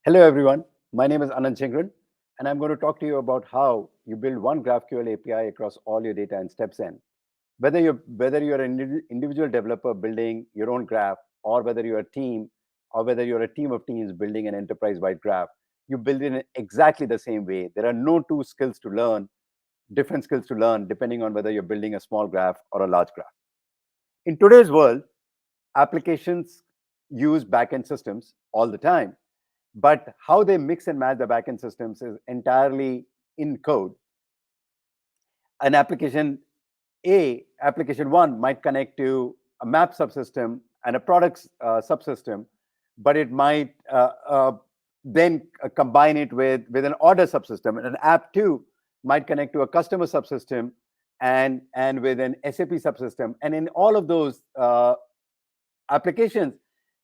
Hello, everyone. My name is Anand Chingran, and I'm going to talk to you about how you build one GraphQL API across all your data in steps in. Whether you're an individual developer building your own graph, or whether you're a team, or whether you're a team of teams building an enterprise-wide graph, you build it in exactly the same way. There are no two skills to learn, different skills to learn, depending on whether you're building a small graph or a large graph. In today's world, applications use backend systems all the time, but how they mix and match the backend systems is entirely in code. An application one might connect to a map subsystem and a products subsystem, but it might then combine it with an order subsystem. And an app two might connect to a customer subsystem and with an SAP subsystem. And in all of those applications,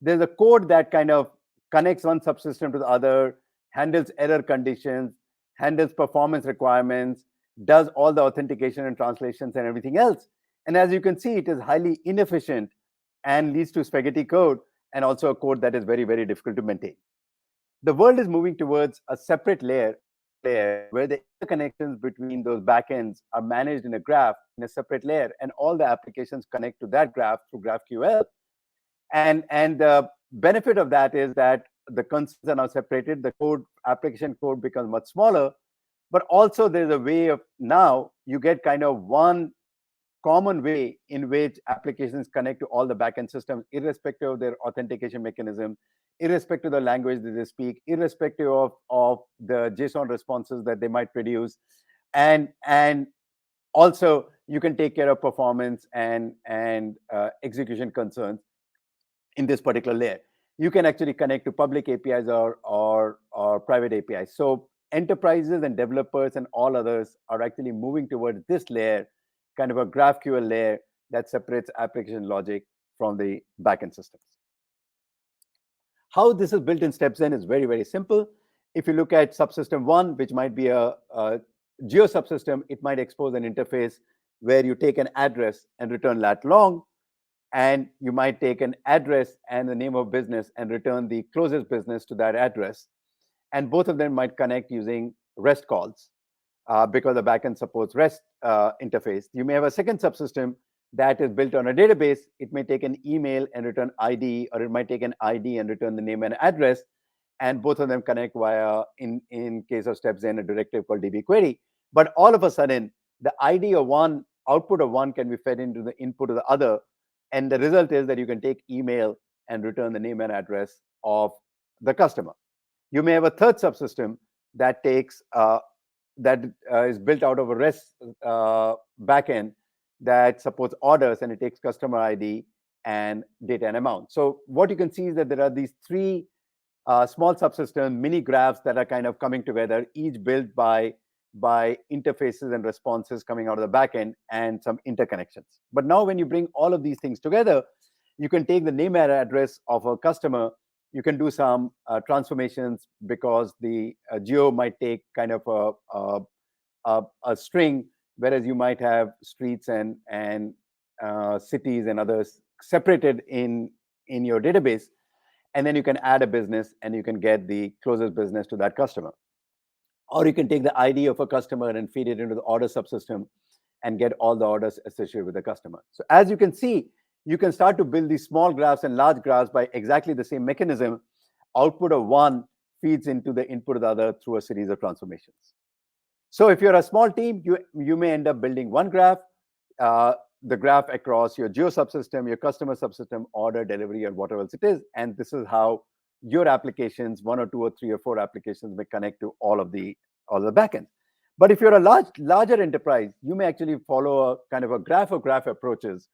there's a code that kind of connects one subsystem to the other, handles error conditions, handles performance requirements, does all the authentication and translations and everything else. And as you can see, it is highly inefficient and leads to spaghetti code, and also a code that is very, very difficult to maintain. The world is moving towards a separate layer where the interconnections between those backends are managed in a graph in a separate layer, and all the applications connect to that graph through GraphQL. And the benefit of that is that the concerns are now separated. The application code becomes much smaller, but also there's a way of now you get kind of one common way in which applications connect to all the backend systems, irrespective of their authentication mechanism, irrespective of the language that they speak, irrespective of the JSON responses that they might produce. And also you can take care of performance and execution concerns in this particular layer. You can actually connect to public APIs or private APIs. So enterprises and developers and all others are actually moving towards this layer, kind of a GraphQL layer that separates application logic from the backend systems. How this is built in StepZen is very, very simple. If you look at subsystem one, which might be a geo subsystem, it might expose an interface where you take an address and return lat long, and you might take an address and the name of business and return the closest business to that address. And both of them might connect using REST calls because the backend supports REST interface. You may have a second subsystem that is built on a database. It may take an email and return ID, or it might take an ID and return the name and address. And both of them connect via, in case of StepZen, a directive called dbQuery. But all of a sudden, the ID of one, output of one can be fed into the input of the other. And the result is that you can take email and return the name and address of the customer. You may have a third subsystem that takes is built out of a REST backend that supports orders, and it takes customer ID and data and amount. So what you can see is that there are these three small subsystems, mini graphs that are kind of coming together, each built by interfaces and responses coming out of the backend and some interconnections. But now when you bring all of these things together, you can take the name and address of a customer. You can do some transformations, because the geo might take kind of a string, whereas you might have streets and cities and others separated in your database. And then you can add a business and you can get the closest business to that customer. Or you can take the ID of a customer and feed it into the order subsystem and get all the orders associated with the customer. So as you can see, you can start to build these small graphs and large graphs by exactly the same mechanism. Output of one feeds into the input of the other through a series of transformations. So if you're a small team, you may end up building one graph, the graph across your geo subsystem, your customer subsystem, order, delivery, or whatever else it is. And this is how your applications, one or two or three or four applications, may connect to all of the backends. But if you're a larger enterprise, you may actually follow a kind of a graph of graph approaches,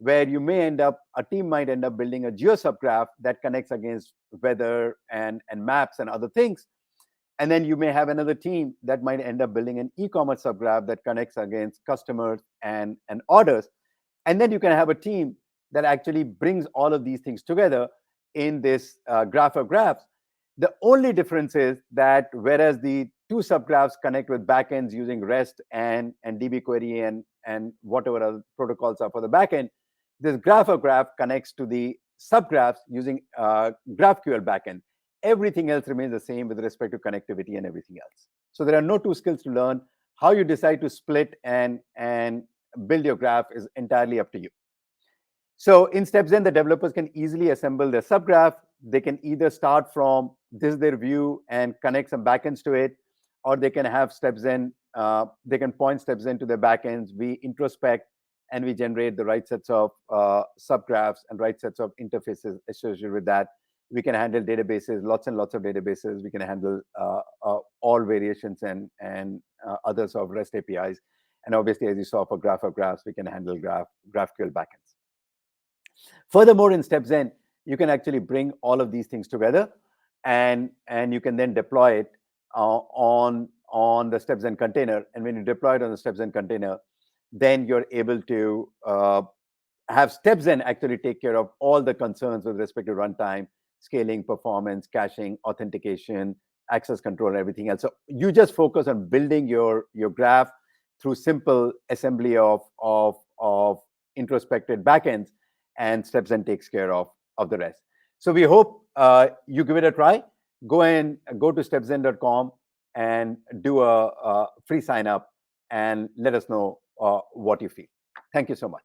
where a team might end up building a geo subgraph that connects against weather and maps and other things. And then you may have another team that might end up building an e-commerce subgraph that connects against customers and orders. And then you can have a team that actually brings all of these things together in this graph of graphs. The only difference is that whereas the two subgraphs connect with backends using REST and dbQuery and whatever other protocols are for the backend, this graph of graph connects to the subgraphs using GraphQL backend. Everything else remains the same with respect to connectivity and everything else. So there are no two skills to learn. How you decide to split and build your graph is entirely up to you. So in StepZen, the developers can easily assemble their subgraph. They can either start from this is their view and connect some backends to it, or they can have StepZen, they can point StepZen to their backends. We introspect and we generate the right sets of subgraphs and right sets of interfaces associated with that. We can handle databases, lots and lots of databases. We can handle all variations and others of REST APIs. And obviously, as you saw for Graph of Graphs, we can handle GraphQL backends. Furthermore, in StepZen, you can actually bring all of these things together, and you can then deploy it on the StepZen container. And when you deploy it on the StepZen container, then you're able to have StepZen actually take care of all the concerns with respect to runtime, scaling, performance, caching, authentication, access control, and everything else. So you just focus on building your graph through simple assembly of introspected backends, and StepZen takes care of the rest. So we hope you give it a try. Go to stepzen.com and do a free sign up and let us know what you feel. Thank you so much.